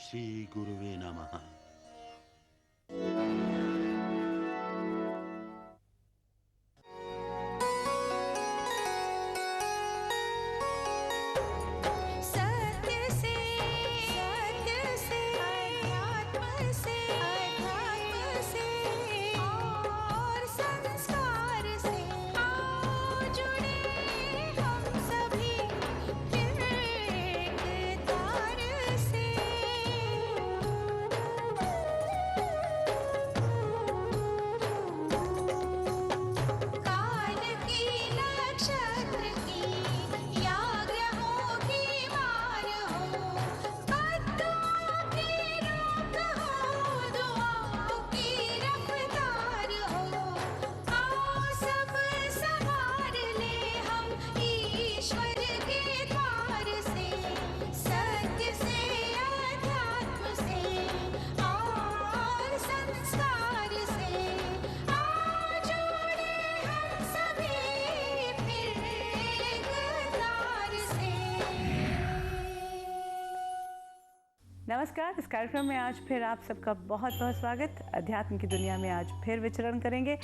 श्री गुरुवे नमः। नमस्कार। इस कार्यक्रम में आज फिर आप सबका बहुत बहुत स्वागत। अध्यात्म की दुनिया में आज फिर विचरण करेंगे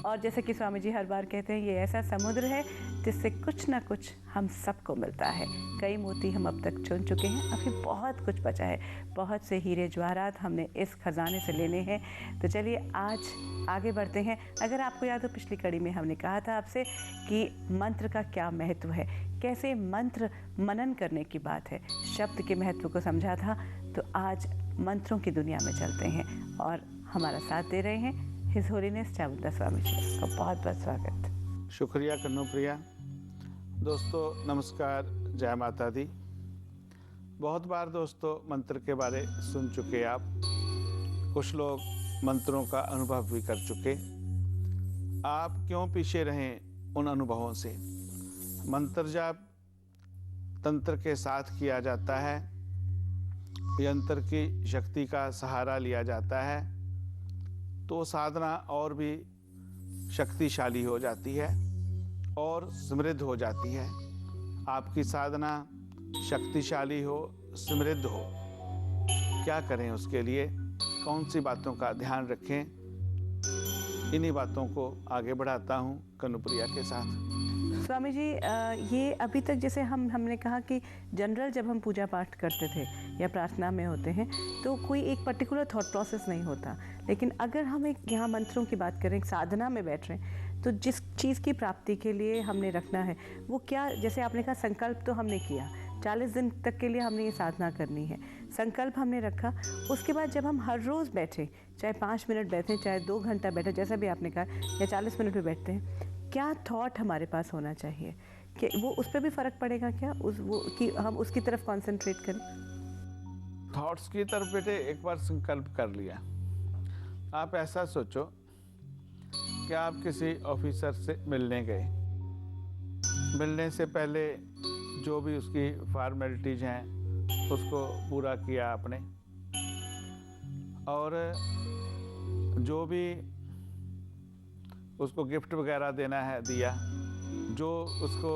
और जैसे कि स्वामी जी हर बार कहते हैं, ये ऐसा समुद्र है जिससे कुछ ना कुछ हम सबको मिलता है। कई मोती हम अब तक चुन चुके हैं, अभी बहुत कुछ बचा है। बहुत से हीरे जवाहरात हमने इस खजाने से लेने हैं। तो चलिए आज आगे बढ़ते हैं। अगर आपको याद हो, पिछली कड़ी में हमने कहा था आपसे कि मंत्र का क्या महत्व है, कैसे मंत्र मनन करने की बात है, शब्द के महत्व को समझा था। तो आज मंत्रों की दुनिया में चलते हैं और हमारा साथ दे रहे हैं हिज होलीनेस चामुंडा स्वामी जी का बहुत बहुत स्वागत। शुक्रिया कन्नुप्रिया। दोस्तों नमस्कार, जय माता दी। बहुत बार दोस्तों मंत्र के बारे सुन चुके आप, कुछ लोग मंत्रों का अनुभव भी कर चुके। आप क्यों पीछे रहें उन अनुभवों से। मंत्र जाप तंत्र के साथ किया जाता है, यंत्र की शक्ति का सहारा लिया जाता है तो साधना और भी शक्तिशाली हो जाती है और समृद्ध हो जाती है। आपकी साधना शक्तिशाली हो, समृद्ध हो, क्या करें उसके लिए, कौन सी बातों का ध्यान रखें, इन्हीं बातों को आगे बढ़ाता हूँ कन्नुप्रिया के साथ। स्वामी जी, ये अभी तक जैसे हमने कहा कि जनरल जब हम पूजा पाठ करते थे या प्रार्थना में होते हैं तो कोई एक पर्टिकुलर थॉट प्रोसेस नहीं होता, लेकिन अगर हम एक यहाँ मंत्रों की बात करें, साधना में बैठ रहे हैं, तो जिस चीज़ की प्राप्ति के लिए हमने रखना है वो क्या, जैसे आपने कहा संकल्प तो हमने किया, 40 दिन तक के लिए हमने ये साधना करनी है, संकल्प हमने रखा। उसके बाद जब हम हर रोज़ बैठे, चाहे 5 मिनट बैठें, चाहे 2 घंटा बैठे, जैसा भी आपने कहा, या 40 मिनट भी बैठते हैं, क्या थॉट हमारे पास होना चाहिए कि वो उस पर भी फ़र्क पड़ेगा क्या, वो कि हम उसकी तरफ कंसंट्रेट करें। थॉट्स की तरफ बेटे एक बार संकल्प कर लिया। आप ऐसा सोचो कि आप किसी ऑफिसर से मिलने गए, मिलने से पहले जो भी उसकी फॉर्मेलिटीज हैं उसको पूरा किया आपने, और जो भी उसको गिफ्ट वगैरह देना है दिया, जो उसको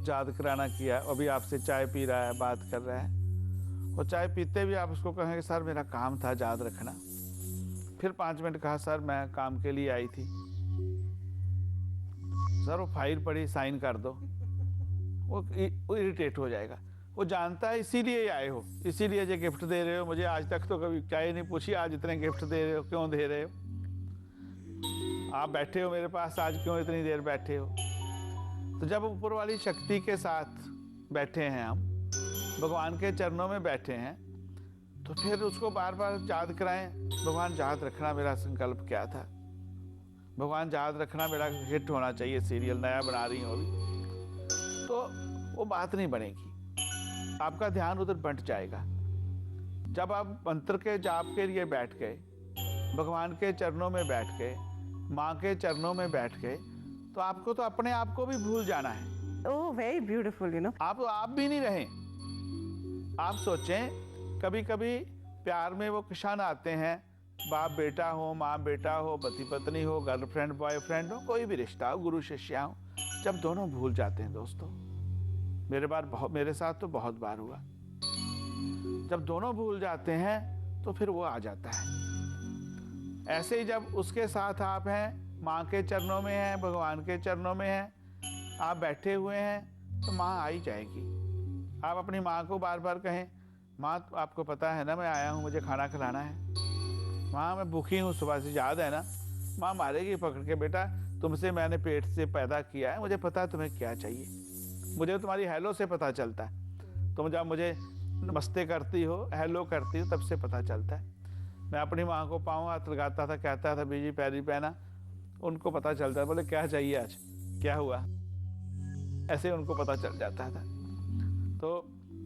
याद कराना किया, अभी आपसे चाय पी रहा है, बात कर रहा है, और चाय पीते भी आप उसको कहेंगे सर मेरा काम था याद रखना, फिर 5 मिनट कहा सर मैं काम के लिए आई थी, सर वो फाइल पड़ी साइन कर दो, वो इरिटेट हो जाएगा। वो जानता है इसीलिए आए हो, इसीलिए ये गिफ्ट दे रहे हो मुझे, आज तक तो कभी चाय नहीं पूछी, आज इतने गिफ्ट दे रहे हो, क्यों दे रहे हो, आप बैठे हो मेरे पास, आज क्यों इतनी देर बैठे हो। तो जब ऊपर वाली शक्ति के साथ बैठे हैं हम, भगवान के चरणों में बैठे हैं, तो फिर उसको बार बार याद कराएं, भगवान याद रखना मेरा संकल्प क्या था, भगवान याद रखना मेरा हिट होना चाहिए सीरियल, नया बना रही हूँ अभी, तो वो बात नहीं बनेगी, आपका ध्यान उधर बंट जाएगा। जब आप मंत्र के जाप के लिए बैठ गए, भगवान के चरणों में बैठ गए, माँ के चरणों में बैठ गए, तो आपको तो अपने आप को भी भूल जाना है। Oh very beautiful, you know. आप भी नहीं रहे। आप सोचें, कभी कभी प्यार में वो क्षण आते हैं, बाप बेटा हो, माँ बेटा हो, पति पत्नी हो, गर्लफ्रेंड बॉयफ्रेंड हो, कोई भी रिश्ता हो, गुरु शिष्या हो, जब दोनों भूल जाते हैं दोस्तों, मेरे साथ तो बहुत बार हुआ, जब दोनों भूल जाते हैं तो फिर वो आ जाता है। ऐसे ही जब उसके साथ आप हैं, माँ के चरणों में हैं, भगवान के चरणों में हैं, आप बैठे हुए हैं, तो माँ आ ही जाएगी। आप अपनी माँ को बार बार कहें, माँ आपको पता है ना मैं आया हूँ, मुझे खाना खिलाना है, माँ मैं भूखी हूँ सुबह से, याद है ना। माँ मारेगी पकड़ के, बेटा तुमसे मैंने पेट से पैदा किया है, मुझे पता है तुम्हें क्या चाहिए, मुझे तुम्हारी हेलो से पता चलता है। तुम जब मुझे नमस्ते करती हो, हेलो करती हो, तब से पता चलता है। मैं अपनी माँ को पाँव हाथ लगाता था, कहता था बीजी पैरी पहना, उनको पता चलता है, बोले क्या चाहिए आज, क्या हुआ, ऐसे उनको पता चल जाता था। तो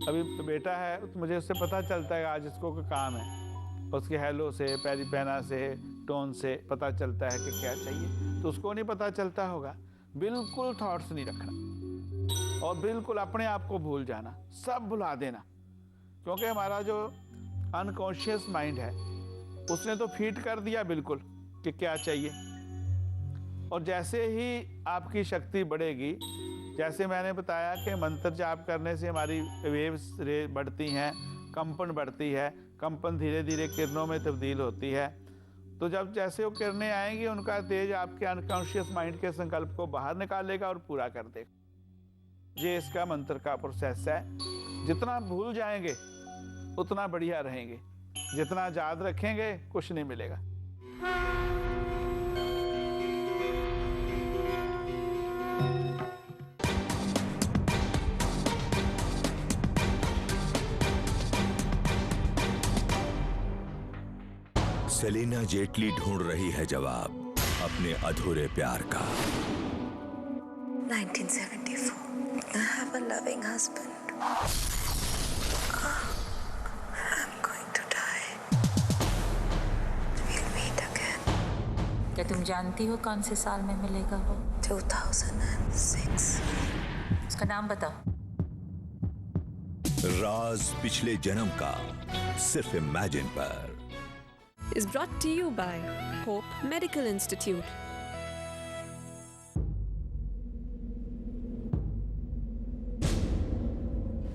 अभी तो बेटा है, तो मुझे उससे पता चलता है आज इसको कोई काम है, उसके हेलो से, पैरी पहना से, टोन से पता चलता है कि क्या चाहिए। तो उसको नहीं पता चलता होगा। बिल्कुल थॉट्स नहीं रखना और बिल्कुल अपने आप को भूल जाना, सब भुला देना, क्योंकि हमारा जो अनकॉन्शियस माइंड है उसने तो फीड कर दिया बिल्कुल कि क्या चाहिए। और जैसे ही आपकी शक्ति बढ़ेगी, जैसे मैंने बताया कि मंत्र जाप करने से हमारी वेव्स बढ़ती हैं, कंपन बढ़ती है, कंपन धीरे धीरे किरणों में तब्दील होती है। तो जब जैसे वो किरणें आएंगी, उनका तेज आपके अनकॉन्शियस माइंड के संकल्प को बाहर निकालेगा और पूरा कर देगा। ये इसका मंत्र का प्रोसेस है। जितना भूल जाएंगे उतना बढ़िया रहेंगे, जितना याद रखेंगे कुछ नहीं मिलेगा। सेलिना जेटली ढूंढ रही है जवाब अपने अधूरे प्यार का। 1974. I have a loving husband. I'm going to die. We'll meet again. क्या तुम जानती हो कौन से साल में मिलेगा वो? 2006. उसका नाम बताओ। राज पिछले जन्म का सिर्फ इमेजिन पर is brought to you by Hope Medical Institute.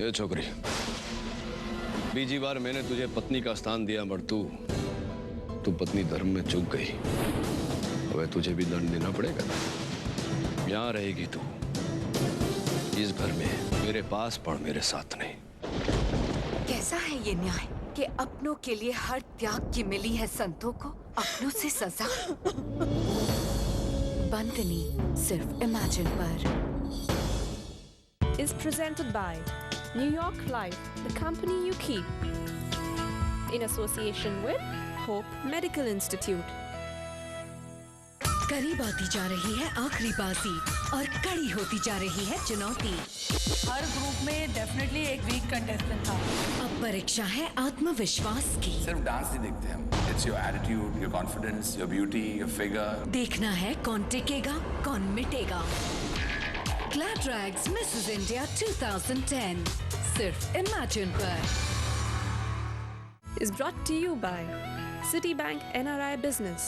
ये छोकरी, बीजी बार मैंने तुझे पत्नी का स्थान दिया, मगर तू पत्नी धर्म में चूक गई। अब तुझे भी दंड देना पड़ेगा। यहाँ रहेगी तू, इस घर में, मेरे पास पढ़, मेरे साथ नहीं। कैसा है ये न्याय कि अपनों के लिए हर त्याग की मिली है संतों को अपनों से सजा। बंदनी सिर्फ इमेजिन पर Is presented by New York Life, the company you keep, in association with Hope Medical Institute. करीब आती जा रही है आखिरी बाजी और कड़ी होती जा रही है चुनौती। हर ग्रुप में डेफिनेटली एक वीक कंटेस्टेंट था। अब परीक्षा है आत्मविश्वास की। सिर्फ डांस नहीं देखते हम, it's your attitude, your confidence, your beauty, your figure. देखना है कौन टिकेगा, कौन मिटेगा। ग्लैड्रैग्स मिसेस इंडिया 2010 सिर्फ इमेजिन पर। Is brought to you by Citibank NRI Business.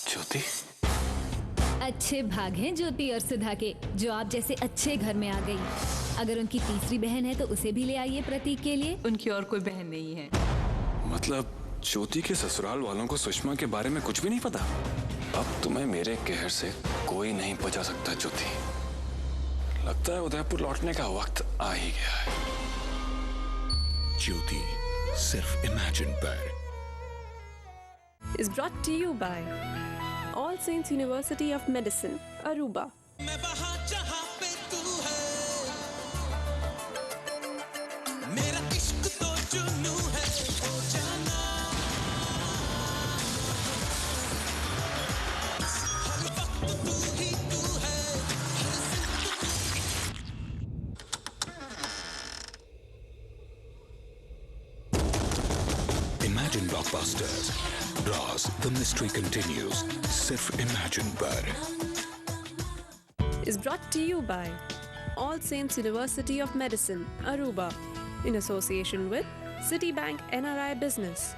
ज्योति, अच्छे भाग हैं ज्योति और सुधा के, जो आप जैसे अच्छे घर में आ गई। अगर उनकी तीसरी बहन है तो उसे भी ले आइए प्रतीक के लिए। उनकी और कोई बहन नहीं है। मतलब ज्योति के ससुराल वालों को सुषमा के बारे में कुछ भी नहीं पता? अब तुम्हें मेरे कहर से कोई नहीं बचा सकता ज्योति। लगता है उदयपुर लौटने का वक्त आ ही गया है। ज्योति सिर्फ इमेजिन पर। Is brought to you by All Saints University of Medicine, Aruba. मैं वहाँ जहाँ पे तू है, मेरा इश्क तो जुनू है, हो जाना। हर वक्त तू ही तू है, imagine blockbusters, Raj the mystery continues, सिर्फ इमेजिन पर। Is brought to you by All Saints University of Medicine, Aruba, in association with Citibank NRI Business.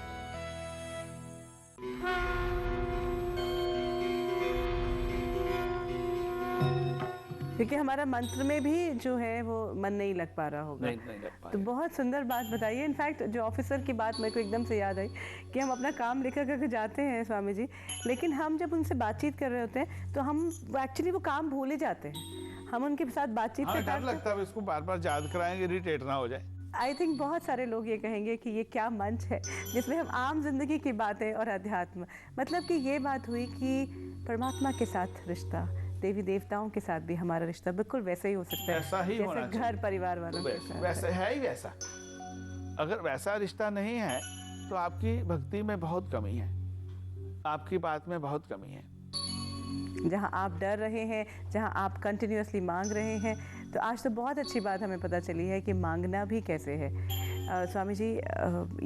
क्योंकि हमारा मंत्र में भी जो है वो मन नहीं लग पा रहा होगा। नहीं लग पा तो बहुत सुंदर बात बताइए। इनफैक्ट जो ऑफिसर की बात मेरे को एकदम से याद आई कि हम अपना काम लिखा करके जाते हैं स्वामी जी, लेकिन हम जब उनसे बातचीत कर रहे होते हैं तो हम एक्चुअली वो काम भूल ही जाते हैं। हम उनके साथ बातचीत हाँ, डर लगता है इसको बार बार याद कराएंगे, इरिटेट ना हो जाए। आई थिंक बहुत सारे लोग ये कहेंगे कि ये क्या मंच है जिसमें हम आम जिंदगी की बातें और अध्यात्म, मतलब कि ये बात हुई कि परमात्मा के साथ रिश्ता, देवी देवताओं के साथ भी हमारा रिश्ता बिल्कुल वैसे ही हो सकता है ऐसा ही होना जैसे घर परिवार वालों के साथ। वैसे है ही वैसा। अगर वैसा रिश्ता नहीं है तो आपकी भक्ति में बहुत कमी है, आपकी बात में बहुत कमी है। जहाँ आप डर रहे हैं, जहाँ आप कंटिन्यूअसली मांग रहे हैं, तो आज तो बहुत अच्छी बात हमें पता चली है कि मांगना भी कैसे है। स्वामी जी,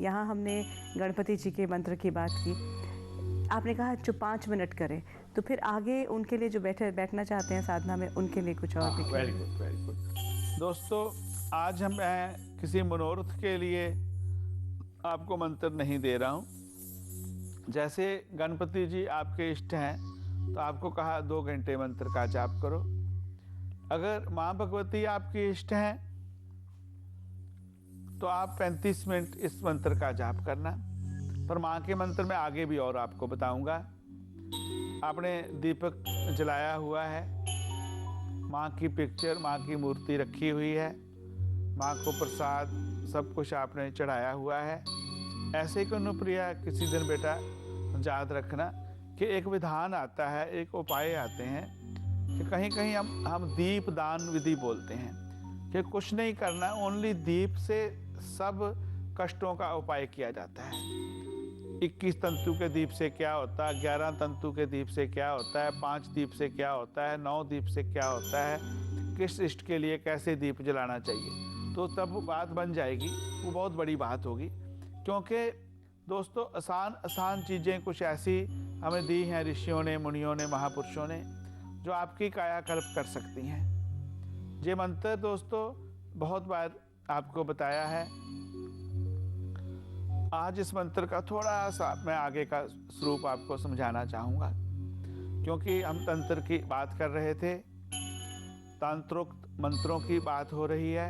यहाँ हमने गणपति जी के मंत्र की बात की, आपने कहा जो 5 मिनट करें, तो फिर आगे उनके लिए जो बैठना चाहते हैं साधना में, उनके लिए कुछ और भी। Very good, very good. दोस्तों, आज मैं किसी मनोरथ के लिए आपको मंत्र नहीं दे रहा हूँ। जैसे गणपति जी आपके इष्ट हैं तो आपको कहा 2 घंटे मंत्र का जाप करो। अगर माँ भगवती आपकी इष्ट हैं तो आप 35 मिनट इस मंत्र का जाप करना। पर माँ के मंत्र में आगे भी और आपको बताऊंगा। आपने दीपक जलाया हुआ है, माँ की पिक्चर, माँ की मूर्ति रखी हुई है, माँ को प्रसाद सब कुछ आपने चढ़ाया हुआ है। ऐसे कि अनुप्रिया किसी दिन बेटा याद रखना कि एक विधान आता है, एक उपाय आते हैं कि कहीं कहीं हम दीप दान विधि बोलते हैं कि कुछ नहीं करना, ओनली दीप से सब कष्टों का उपाय किया जाता है। 21 तंतु के दीप से क्या होता है, 11 तंतु के दीप से क्या होता है, 5 दीप से क्या होता है, 9 दीप से क्या होता है, किस इष्ट के लिए कैसे दीप जलाना चाहिए, तो तब बात बन जाएगी। वो बहुत बड़ी बात होगी, क्योंकि दोस्तों आसान चीज़ें कुछ ऐसी हमें दी हैं ऋषियों ने, मुनियों ने, महापुरुषों ने, जो आपकी कायाकल्प कर सकती हैं। ये मंत्र दोस्तों बहुत बार आपको बताया है। आज इस मंत्र का थोड़ा सा मैं आगे का स्वरूप आपको समझाना चाहूँगा, क्योंकि हम तंत्र की बात कर रहे थे, तंत्रोक्त मंत्रों की बात हो रही है।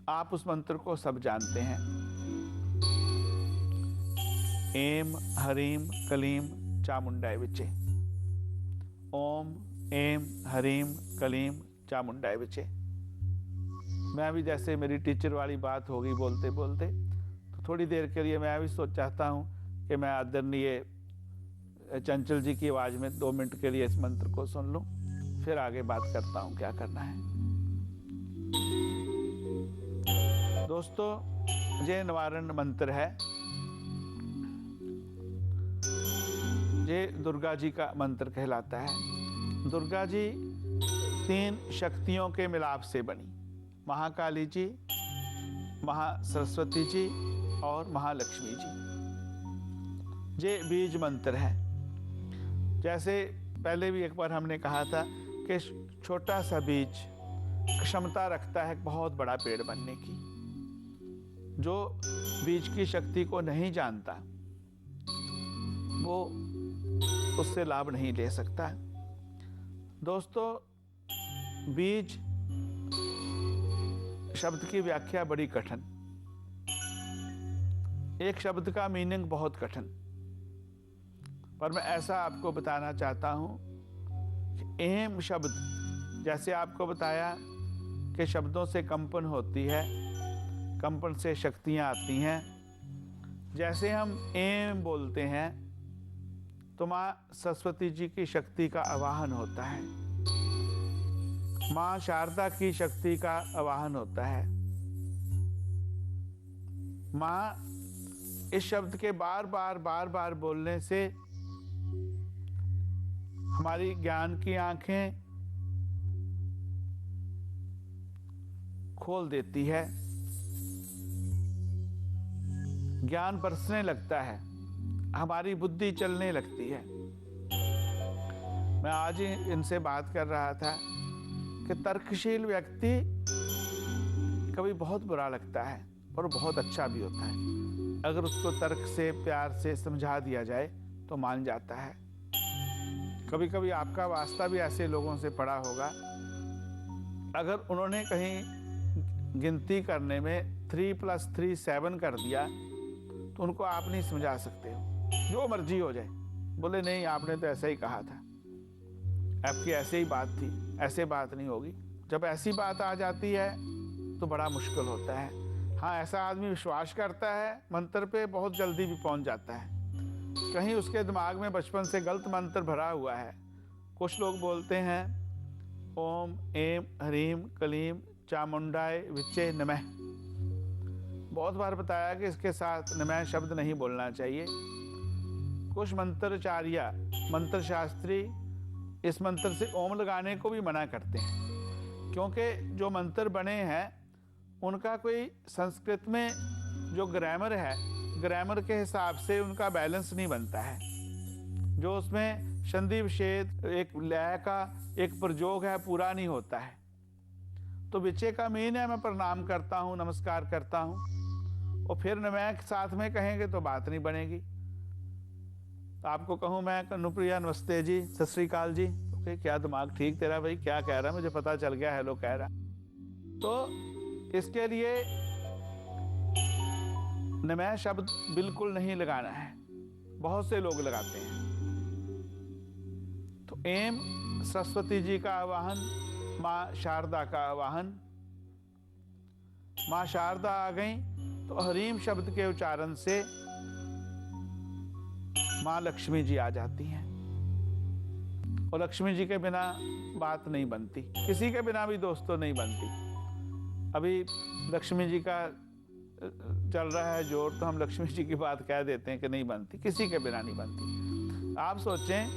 आप उस मंत्र को सब जानते हैं। एम हरीम कलीम चामुंडाय विचे। ओम एम हरीम कलीम चामुंडाय विचे। मैं भी जैसे मेरी टीचर वाली बात होगी बोलते बोलते, तो थोड़ी देर के लिए मैं भी चाहता हूँ कि मैं आदरणीय चंचल जी की आवाज़ में 2 मिनट के लिए इस मंत्र को सुन लूँ, फिर आगे बात करता हूँ क्या करना है। दोस्तों, ये निवारण मंत्र है। ये दुर्गा जी का मंत्र कहलाता है। दुर्गा जी 3 शक्तियों के मिलाप से बनी, महाकाली जी, महासरस्वती जी और महालक्ष्मी जी। ये बीज मंत्र है। जैसे पहले भी एक बार हमने कहा था कि छोटा सा बीज क्षमता रखता है बहुत बड़ा पेड़ बनने की। जो बीज की शक्ति को नहीं जानता वो उससे लाभ नहीं ले सकता। दोस्तों, बीज शब्द की व्याख्या बड़ी कठिन, एक शब्द का मीनिंग बहुत कठिन, पर मैं ऐसा आपको बताना चाहता हूं कि एम शब्द, जैसे आपको बताया कि शब्दों से कंपन होती है, कंपन से शक्तियां आती हैं। जैसे हम एम बोलते हैं तो माँ सरस्वती जी की शक्ति का आवाहन होता है, माँ शारदा की शक्ति का आवाहन होता है। माँ इस शब्द के बार बार बोलने से हमारी ज्ञान की आंखें खोल देती है, ज्ञान बरसने लगता है, हमारी बुद्धि चलने लगती है। मैं आज ही इनसे बात कर रहा था कि तर्कशील व्यक्ति कभी बहुत बुरा लगता है और बहुत अच्छा भी होता है। अगर उसको तर्क से, प्यार से समझा दिया जाए तो मान जाता है। कभी कभी आपका वास्ता भी ऐसे लोगों से पड़ा होगा, अगर उन्होंने कहीं गिनती करने में 3 + 3 7 कर दिया तो उनको आप नहीं समझा सकते हो, जो मर्जी हो जाए, बोले नहीं आपने तो ऐसा ही कहा था, आपकी ऐसे ही बात थी, ऐसे बात नहीं होगी। जब ऐसी बात आ जाती है तो बड़ा मुश्किल होता है। हाँ, ऐसा आदमी विश्वास करता है मंत्र पे, बहुत जल्दी भी पहुंच जाता है। कहीं उसके दिमाग में बचपन से गलत मंत्र भरा हुआ है। कुछ लोग बोलते हैं ओम एम ह्रीम क्लीम चामुंडाय विचे नमः। बहुत बार बताया कि इसके साथ नमः शब्द नहीं बोलना चाहिए। कुछ मंत्राचार्य, मंत्र शास्त्री इस मंत्र से ओम लगाने को भी मना करते हैं, क्योंकि जो मंत्र बने हैं उनका कोई संस्कृत में जो ग्रामर है, ग्रामर के हिसाब से उनका बैलेंस नहीं बनता है। जो उसमें संधि विच्छेद, एक लय का एक प्रयोग है, पूरा नहीं होता है। तो विचे का मीन है मैं प्रणाम करता हूँ, नमस्कार करता हूँ, और फिर नमः साथ में कहेंगे तो बात नहीं बनेगी। तो आपको कहूँ मैं कन्नुप्रिया नमस्ते जी, सत श्री अकाल जी, ओके, क्या दिमाग ठीक तेरा भाई, क्या कह रहा, मुझे पता चल गया हेलो कह रहा। तो इसके लिए नमः शब्द बिल्कुल नहीं लगाना है, बहुत से लोग लगाते हैं। तो एम सरस्वती जी का आवाहन, माँ शारदा का आवाहन। माँ शारदा आ गई तो हरीम शब्द के उच्चारण से माँ लक्ष्मी जी आ जाती हैं, और लक्ष्मी जी के बिना बात नहीं बनती, किसी के बिना भी दोस्तों नहीं बनती। अभी लक्ष्मी जी का चल रहा है जोर, तो हम लक्ष्मी जी की बात कह देते हैं कि नहीं बनती, किसी के बिना नहीं बनती। आप सोचें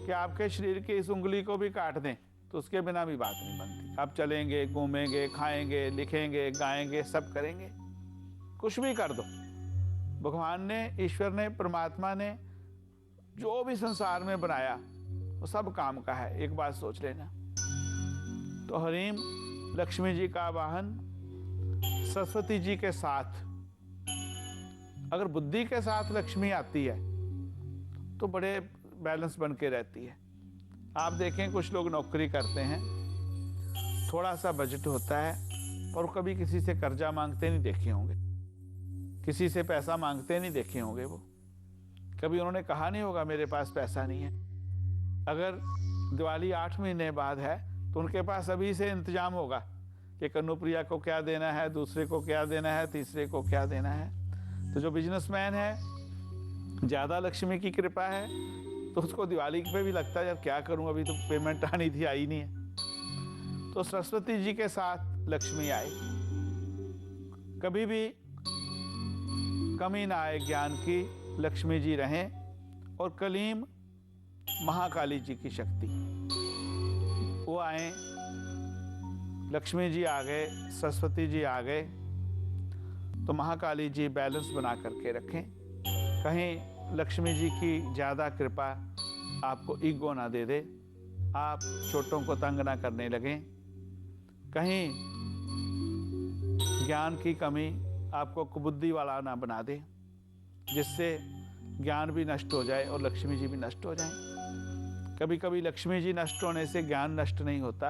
कि आपके शरीर की इस उंगली को भी काट दें तो उसके बिना भी बात नहीं बनती। आप चलेंगे, घूमेंगे, खाएंगे, लिखेंगे, गाएंगे, सब करेंगे, कुछ भी कर दो। भगवान ने, ईश्वर ने, परमात्मा ने जो भी संसार में बनाया वो सब काम का है, एक बात सोच लेना। तो हरीम लक्ष्मी जी का वाहन सरस्वती जी के साथ, अगर बुद्धि के साथ लक्ष्मी आती है तो बड़े बैलेंस बन के रहती है। आप देखें कुछ लोग नौकरी करते हैं, थोड़ा सा बजट होता है, और कभी किसी से कर्जा मांगते नहीं देखे होंगे, किसी से पैसा मांगते नहीं देखे होंगे। वो कभी उन्होंने कहा नहीं होगा मेरे पास पैसा नहीं है। अगर दिवाली 8 महीने बाद है तो उनके पास अभी से इंतजाम होगा कि कन्नुप्रिया को क्या देना है, दूसरे को क्या देना है, तीसरे को क्या देना है। तो जो बिजनेसमैन है, ज़्यादा लक्ष्मी की कृपा है, तो उसको दिवाली पे भी लगता है यार क्या करूं, अभी तो पेमेंट आनी थी, आई नहीं है। तो सरस्वती जी के साथ लक्ष्मी आए, कभी भी कमी ना आए ज्ञान की, लक्ष्मी जी रहें। और कलीम महाकाली जी की शक्ति, वो आए, लक्ष्मी जी आ गए, सरस्वती जी आ गए, तो महाकाली जी बैलेंस बना करके रखें। कहीं लक्ष्मी जी की ज़्यादा कृपा आपको ईगो ना दे दे, आप छोटों को तंग ना करने लगें। कहीं ज्ञान की कमी आपको कुबुद्धि वाला ना बना दे, जिससे ज्ञान भी नष्ट हो जाए और लक्ष्मी जी भी नष्ट हो जाए। कभी कभी लक्ष्मी जी नष्ट होने से ज्ञान नष्ट नहीं होता,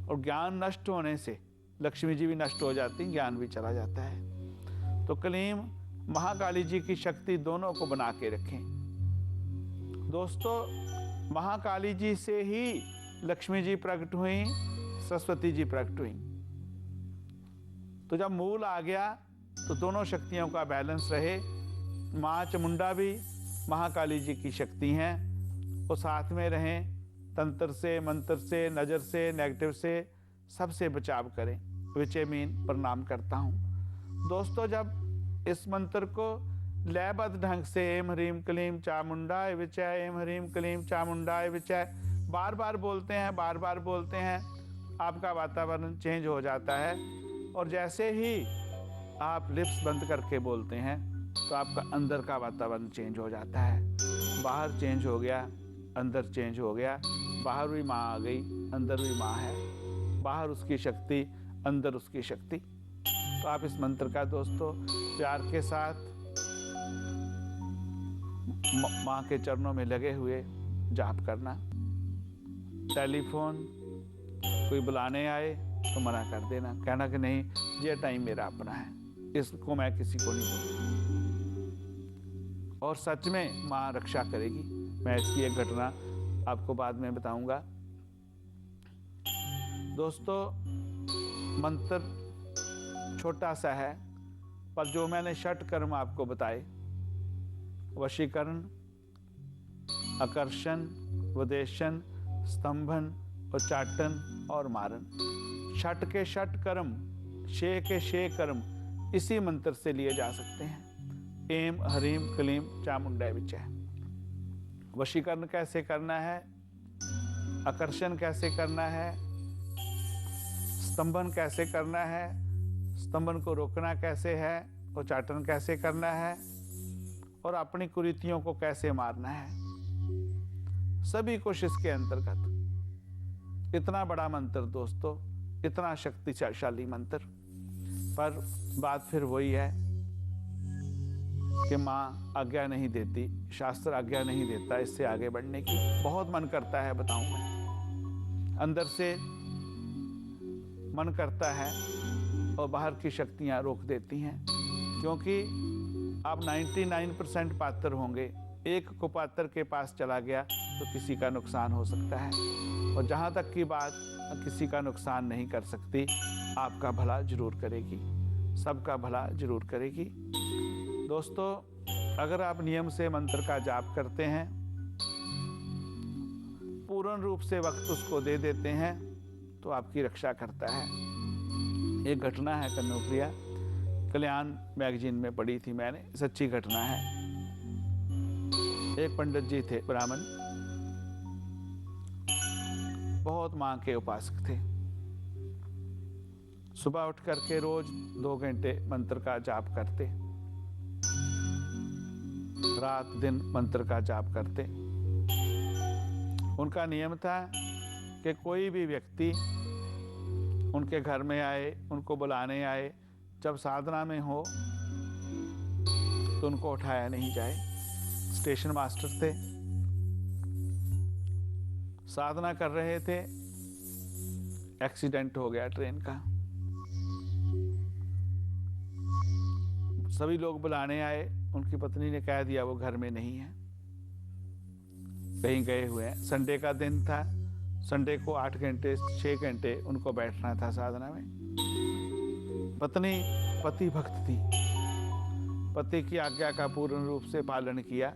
और ज्ञान नष्ट होने से लक्ष्मी जी भी नष्ट हो जाती, ज्ञान भी चला जाता है। तो कलीम महाकाली जी की शक्ति दोनों को बना के रखें। दोस्तों, महाकाली जी से ही लक्ष्मी जी प्रकट हुई, सरस्वती जी प्रकट हुई। तो जब मूल आ गया तो दोनों शक्तियों का बैलेंस रहे। माँ चामुंडा भी महाकाली जी की शक्ति हैं, वो साथ में रहें, तंत्र से, मंत्र से, नज़र से, नेगेटिव से, सबसे बचाव करें। विचे मीन प्रणाम करता हूँ। दोस्तों, जब इस मंत्र को लयबद्ध ढंग से एम ह्रीम क्लीम चामुंडाय विचय, एम ह्रीम क्लीम चामुंडाय विचय बार बार बोलते हैं, बार बार बोलते हैं, आपका वातावरण चेंज हो जाता है। और जैसे ही आप लिप्स बंद करके बोलते हैं तो आपका अंदर का वातावरण चेंज हो जाता है। बाहर चेंज हो गया, अंदर चेंज हो गया। बाहर भी माँ आ गई, अंदर भी माँ है, बाहर उसकी शक्ति, अंदर उसकी शक्ति। तो आप इस मंत्र का दोस्तों प्यार के साथ माँ के चरणों में लगे हुए जाप करना। टेलीफोन कोई बुलाने आए तो मना कर देना, कहना कि नहीं ये टाइम मेरा अपना है, इसको मैं किसी को नहीं दूंगा। और सच में माँ रक्षा करेगी। मैं इसकी एक घटना आपको बाद में बताऊंगा। दोस्तों, मंत्र छोटा सा है, पर जो मैंने षट कर्म आपको बताए, वशीकरण, आकर्षण, वदेशन, स्तंभन, उच्चाटन और मारन, षट के षट कर्म, शे के शे कर्म इसी मंत्र से लिए जा सकते हैं। एम ह्रीम क्लीम चामुंडा विचय। वशीकरण कैसे करना है, आकर्षण कैसे करना है, स्तंभन कैसे करना है, स्तंभन को रोकना कैसे है, उच्चाटन कैसे करना है, और अपनी कुरीतियों को कैसे मारना है, सभी कुछ इसके अंतर्गत। इतना बड़ा मंत्र दोस्तों, इतना शक्तिशाली मंत्र, पर बात फिर वही है कि माँ आज्ञा नहीं देती, शास्त्र आज्ञा नहीं देता इससे आगे बढ़ने की। बहुत मन करता है, बताऊं मैं, अंदर से मन करता है और बाहर की शक्तियां रोक देती हैं, क्योंकि आप 99% पात्र होंगे, एक कुपात्र के पास चला गया तो किसी का नुकसान हो सकता है। और जहाँ तक की बात किसी का नुकसान नहीं कर सकती, आपका भला जरूर करेगी, सबका भला जरूर करेगी। दोस्तों, अगर आप नियम से मंत्र का जाप करते हैं, पूर्ण रूप से वक्त उसको दे देते हैं, तो आपकी रक्षा करता है। एक घटना है कन्नौप्रिया, कल्याण मैगजीन में पढ़ी थी मैंने, सच्ची घटना है। एक पंडित जी थे, ब्राह्मण, बहुत मां के उपासक थे। सुबह उठ करके रोज 2 घंटे मंत्र का जाप करते, रात दिन मंत्र का जाप करते। उनका नियम था कि कोई भी व्यक्ति उनके घर में आए, उनको बुलाने आए, जब साधना में हो तो उनको उठाया नहीं जाए। स्टेशन मास्टर थे, साधना कर रहे थे, एक्सीडेंट हो गया ट्रेन का। सभी लोग बुलाने आए, उनकी पत्नी ने कह दिया वो घर में नहीं है, कहीं गए हुए हैं। संडे का दिन था, संडे को 8 घंटे 6 घंटे उनको बैठना था साधना में। पत्नी पति भक्त थी, पति की आज्ञा का पूर्ण रूप से पालन किया।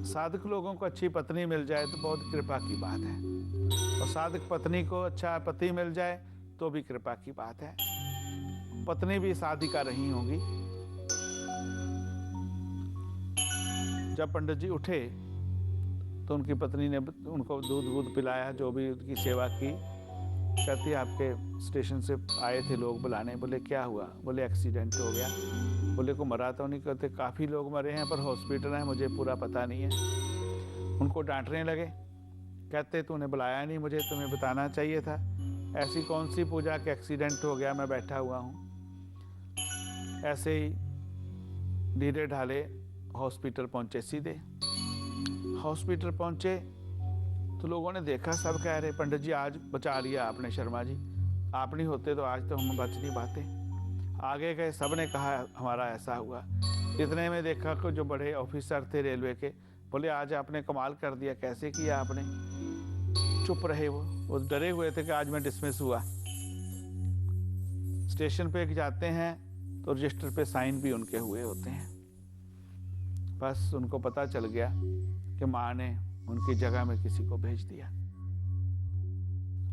साधक लोगों को अच्छी पत्नी मिल जाए तो बहुत कृपा की बात है, और साधक पत्नी को अच्छा पति मिल जाए तो भी कृपा की बात है। पत्नी भी साधिका रही होगी। जब पंडित जी उठे तो उनकी पत्नी ने उनको दूध पिलाया, जो भी उनकी सेवा की। कहती आपके स्टेशन से आए थे लोग बुलाने। बोले क्या हुआ? बोले एक्सीडेंट हो गया। बोले को मरा तो नहीं? कहते काफ़ी लोग मरे हैं पर हॉस्पिटल है, मुझे पूरा पता नहीं है। उनको डांटने लगे, कहते तूने बुलाया नहीं मुझे, तुम्हें बताना चाहिए था। ऐसी कौन सी पूजा के एक्सीडेंट हो गया, मैं बैठा हुआ हूँ। ऐसे ही धीरे ढाले हॉस्पिटल पहुँचे। सीधे हॉस्पिटल पहुँचे तो लोगों ने देखा, सब कह रहे पंडित जी आज बचा लिया आपने शर्मा जी, आप नहीं होते तो आज तो हम बच नहीं पाते। आगे गए, सब ने कहा हमारा ऐसा हुआ। इतने में देखा कि जो बड़े ऑफिसर थे रेलवे के, बोले आज आपने कमाल कर दिया, कैसे किया आपने? चुप रहे वो डरे हुए थे कि आज मैं डिसमिस हुआ। स्टेशन पे जाते हैं तो रजिस्टर पे साइन भी उनके हुए होते हैं। बस उनको पता चल गया कि माँ ने उनकी जगह में किसी को भेज दिया।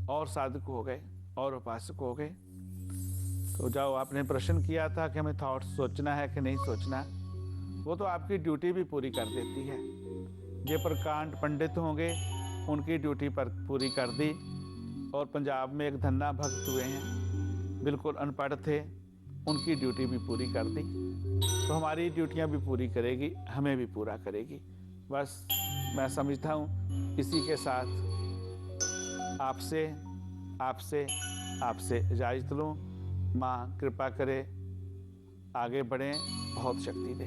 और साधक हो गए और उपासक हो गए। तो जाओ, आपने प्रश्न किया था कि हमें थॉट्स सोचना है कि नहीं सोचना, वो तो आपकी ड्यूटी भी पूरी कर देती है। जे प्रकांड पंडित होंगे उनकी ड्यूटी पर पूरी कर दी। और पंजाब में एक धन्ना भक्त हुए हैं, बिल्कुल अनपढ़ थे, उनकी ड्यूटी भी पूरी कर दी। तो हमारी ड्यूटियां भी पूरी करेगी, हमें भी पूरा करेगी। बस मैं समझता हूँ इसी के साथ आपसे इजाज़त लूँ। माँ कृपा करे, आगे बढ़ें, बहुत शक्ति दे।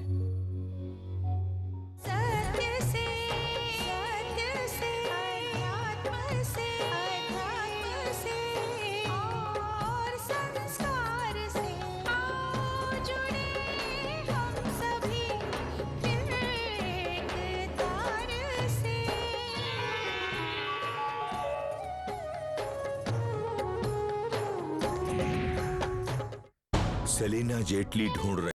सत्य से सेलिना जेटली ढूंढ रहे